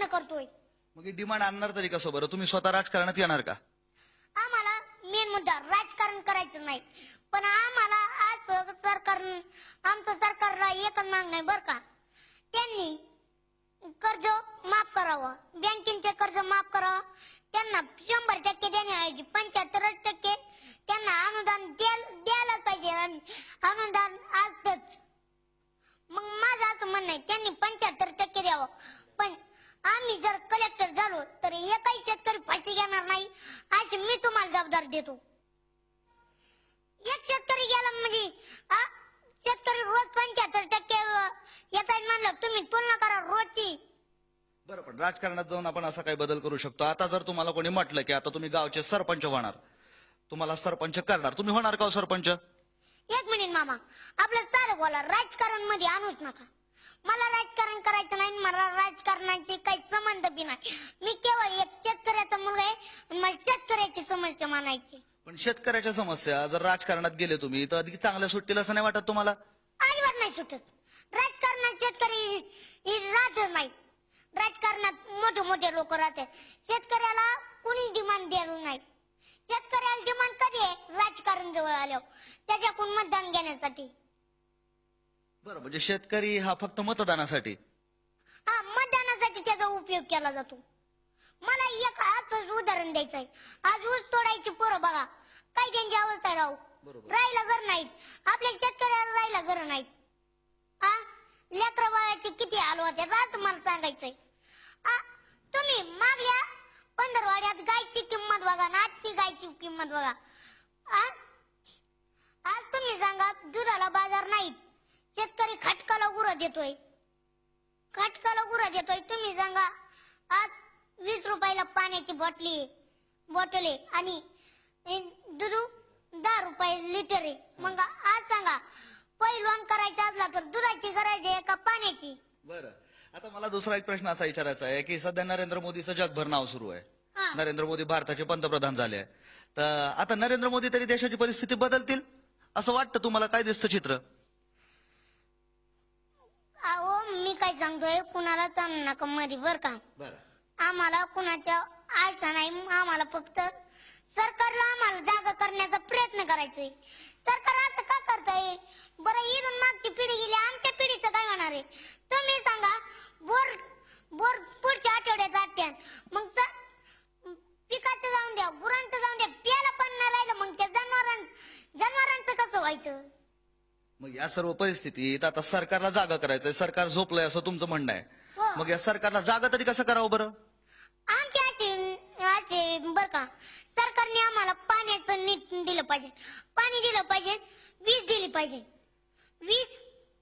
मान्य करतोय. मग डिमांड आणणार तरी कसं बरं? तुम्ही स्वतः राजकारणात येणार का? आम्हाला मेन मुद्दा राजकारण करायचं नाही, पण आम्हाला आज आमचं सरकारला एकच मागणं आहे बरं का. त्यांनी कर्ज माफ करावं, बँकेचे कर्ज माफ करावं. त्यांना 100% देण्याऐवजी 75% त्यांना अनुदान द्यायलाच पाहिजे. अनुदान असतंच. मग माझं असं म्हणणं आहे त्यांनी 75% द्यावं. पण आम्ही जर कलेक्टर झालो तर एकही शेतकरी फाशी घेणार नाही अशी मी तुम्हाला जबाबदारी देतो. एक शेतकरी गेला म्हणजे शेतकरी रोज 75% येता म्हणलं तुम्ही तुलना करा रोजची. बरं, पण राजकारणात जाऊन आपण असा काही बदल करू शकतो. आता जर तुम्हाला कोणी म्हटलं की आता तुम्ही गावचे सरपंच होणार, तुम्हाला सरपंच करणार, तुम्ही होणार का सरपंच? एक मिनिट मामा, आपलं सारं बोला, राजकारण मध्ये आणूच नका. मला राजकारण करायचं नाही, मला राजकारणाची काही संबंध बी नाही. मी केवळ एक शेतकऱ्याचा मुलगा आहे, मला शेतकऱ्याची समस्या मानायची. पण शेतकऱ्याच्या समस्या जर राजकारणात गेले तुम्ही तर अधिक चांगल्या सुटतील असं नाही वाटत तुम्हाला? अजिबात नाही सुटत. राजकारणात शेतकरी राहतच नाही. राजकारणात मोठे मोठे लोक राहतात. शेतकऱ्याला कुणी डिमांड द्यायला नाही. शेतकऱ्याला डिमांड कधी आहे? राजकारण जवळ आल्यावर, त्याच्याकडून मतदान घेण्यासाठी. बरं, म्हणजे शेतकरी हा फक्त मतदानासाठी? हा, मतदानासाठी त्याचा उपयोग केला जातो. मला एक असंच उदाहरण द्यायचं आहे. आज ऊस तोडायची पोरं बघा, काही त्यांची अवस्था राहू राहिला घर नाहीत. आपल्या शेतकऱ्याला राहिला घर नाहीत. लेकरा बाळाचे किती हाल होते असं मला सांगायचंय. तुम्ही मागल्या पंधरवाड्यात गायची किंमत बघा ना आजची गायची किंमत बघा. आज तुम्ही सांगा दुधाला बाजार नाहीत, शेतकरी खटकाला गुरा देतोय. तुम्ही सांगा आज 20 रुपयाला पाण्याची बॉटल आहे आणि दूध 10 रुपये लिटर आहे. मग आज सांगा पैलवान करायचं असला तर दुधाची गरज आहे का पाण्याची? बरं, आता मला दुसरा एक प्रश्न असा विचारायचा आहे की सध्या नरेंद्र मोदीचं जगभर नाव सुरू आहे. नरेंद्र मोदी भारताचे पंतप्रधान झाले. तर आता नरेंद्र मोदी तरी देशाची परिस्थिती बदलतील असं वाटतं तुम्हाला? काय दिसतं चित्र? अहो, मी काय सांगतोय, कुणाला चालू नका मध्ये बर का. आम्हाला कुणाच्या आशा नाही. आम्हाला फक्त सरकारला आम्हाला जागा करण्याचा प्रयत्न करायचंय. सरकार असं का करताय बरं? इथून मागची पिढी गेली, आमच्या पिढीचं काय होणार आहे तुम्ही सांगा. बोर पुढच्या आठवड्यात जात्या, मग पिकाचं जाऊन द्या, गुरांचं जाऊन द्या, प्यायला पण नाही राहिलं, मग त्या जनावरांचं कसं व्हायचं? मग या सर्व परिस्थितीत आता सरकारला जागा करायचंय, सरकार झोपलंय असं तुमचं म्हणणं आहे. मग या सरकारला जागा तरी कसं करावं बरं? आमच्या बर का, सरकारने आम्हाला पाण्याचं नीट दिलं पाहिजे, पाणी दिलं पाहिजे, वीज दिली पाहिजे. वीज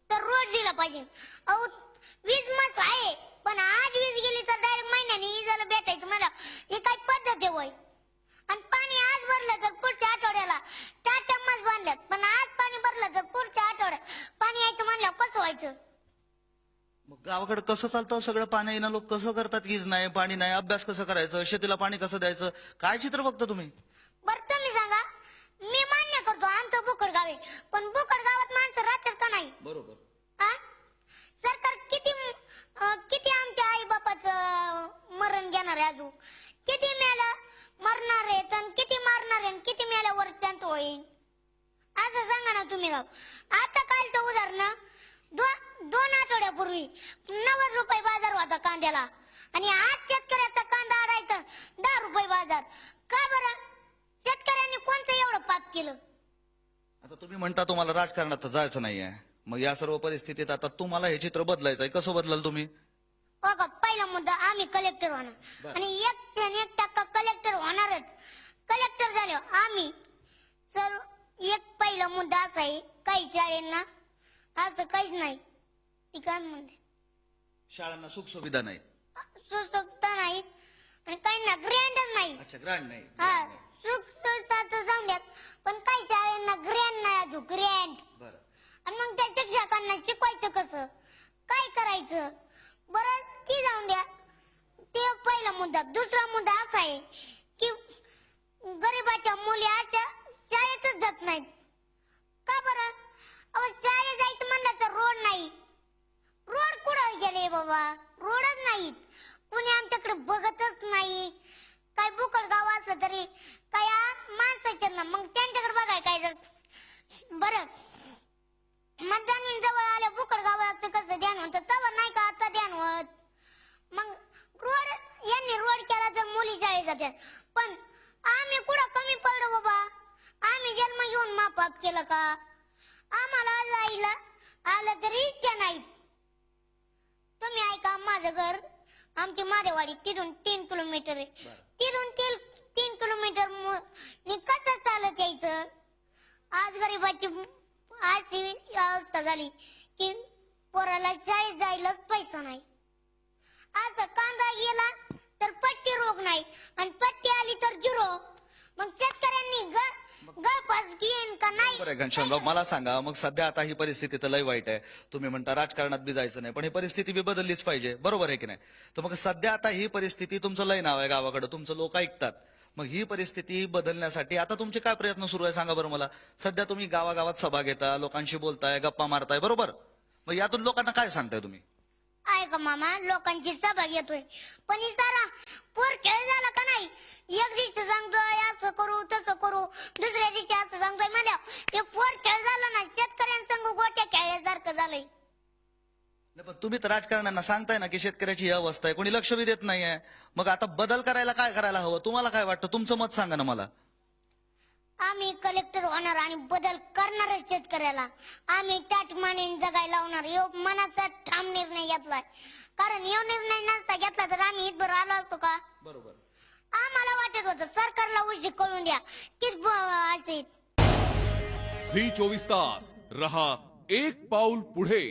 तर रोज दिला पाहिजे. अहो, वीज मस्त आहे, पण आज वीज गेली तर डायरेक्ट महिन्याने इजाला भेटायचं मला, ही काय पद्धत आहे वय? आणि पाणी आज भरलं तर पुढच्या आठवड्याला टाट्या मस्त बांधल्यात, पण आज पाणी भरलं तर पुढच्या आठवड्यात पाणी यायचं म्हणल्यावर कसं व्हायचं? मग गावाकडे कसं चालतं सगळं? पाणी येणं, लोक कसं करतात? वीज नाही, पाणी नाही, अभ्यास कसं करायचं, शेतीला पाणी कसं द्यायचं, काय चित्र बघता तुम्ही? बरं तुम्ही सांगा. मी मान्य करतो आमचं बोकड गाव आहे, पण बोकड गावात माणसं राहतात का नाही? बरोबर. सरकार किती आमच्या आई बापाचं मरण घेणार आहे, अजून किती मरणार आहेत आणि किती मारणार आहे, किती मेल्यावर शांत होईल असं सांगा ना तुम्ही राव. आता कालचं उदाहरण, 2 आठवड्यापूर्वी 90 रुपये बाजार होता कांद्याला आणि आज शेतकऱ्याचा कांदा आडायचा 10 रुपये बाजार. का बरं? शेतकऱ्यांनी कोणतं एवढं पाप केलं? आता तुम्ही म्हणता तुम्हाला राजकारणात जायचं नाहीये, मग या सर्व परिस्थितीत आता तुम्हाला हे चित्र बदलायचंय, कसं बदलाल तुम्ही? बघा, पहिला मुद्दा आम्ही कलेक्टर होणार आणि 1% कलेक्टर होणारच. कलेक्टर झाल्यावर आम्ही सर पहिला मुद्दा असा आहे, काही शाळेंना असं काहीच नाही. ती काय म्हणते, शाळांना सुख सुविधा नाही, सुखसुविधा नाही आणि काही ना ग्रँडच नाही. अच्छा, ग्रँड नाही. सुख सुविधा तर जाऊन द्यात, पण काही शाळेंना ग्रँड नाही, अजून ग्रँड. बरं, आणि मग त्या शिक्षकांना शिकवायचं कसं, काय करायचं? बरं, ती जाऊन द्या, ते पहिला मुद्दा. दुसरा मुद्दा असा आहे की गरीबाच्या मुली आता शाळेतच जात नाहीत. का बरं? अहो, शाळेत जायचं म्हणलं तर रोड नाही. रोड कुठं गेले बाबा? रोडच नाहीत. कोणी आमच्याकडे बघतच नाही. काय बुकड गाव असलं तरी काय माणसाच्या ना मग त्यांच्याकडे बघाय काय जर बरं मतदान जवळ आल्या बुकड गावाचं कसं ध्यान होतं तेव्हा नाही का आता ध्यान होत. मग रोड यांनी रोड केला तर मुली शाळेत जात्या पण आम्ही कुठं कमी पडलो बाबा. आम्ही जन्म घेऊन मापाप केलं का. आम्हाला जायला आलं तरी इच्छा नाही. तुम्ही ऐका माझं घर आमची मारेवाडी तिथून 3 किलोमीटर आहे. तिथून 3 किलोमीटर कसं चालत यायचं. आज गरीबाची अशी अवस्था झाली की पोराला शाळेत जायलाच पैसा नाही. आज कांदा गेला तर पट्टी रोग नाही आणि पट्टी आली तर झिरो. मग शेतकऱ्यांनी गळपास घेईन का नाही. बरं घनश्यामराव मला सांगा मग सध्या आता ही परिस्थिती तर लय वाईट आहे. तुम्ही म्हणता राजकारणात बी जायचं नाही पण ही परिस्थिती बी बदललीच पाहिजे बरोबर आहे की नाही. तर मग सध्या आता ही परिस्थिती तुमचं लय नाव आहे गावाकडे तुमचं लोक ऐकतात. मग ही परिस्थिती बदलण्यासाठी आता तुमचे काय प्रयत्न सुरू आहे सांगा बरं मला. सध्या तुम्ही गावागावात सभा घेता लोकांशी बोलताय गप्पा मारताय बरोबर. मग यातून लोकांना काय सांगताय तुम्ही. ऐका मामा लोकांची सभा घेतोय पण ही सारा पोर खेळ झाला का नाही. एक दिवशी सांगतोय असं करू तसं करू दुसऱ्या दिवशी असं सांगतोय म्हणल्या ते पोर खेळ झाला ना शेतकऱ्यांसंग गोट्या खेळल्यासारखं झालंय. पण तुम्ही तर राजकारण्यांना सांगताय ना की शेतकऱ्याची ही अवस्था आहे कोणी लक्ष बी देत नाहीये. मग आता बदल करायला काय करायला हवं तुम्हाला काय वाटतं तुमचं मत सांगा ना मला. आम्ही कलेक्टर होणार आणि बदल करणार शेतकऱ्याला. आम्ही त्याच मानेने जगायला लावणार. योग मनाचा ठाम निर्णय घेतलाय. कारण यो निर्णय नसता घेतला तर आम्ही इथभर आलो असतो का. बरोबर. आम्हाला वाटत होतं सरकारला उशीर कळून द्या तीच असे. झी 24 तास रहा एक पाऊल पुढे.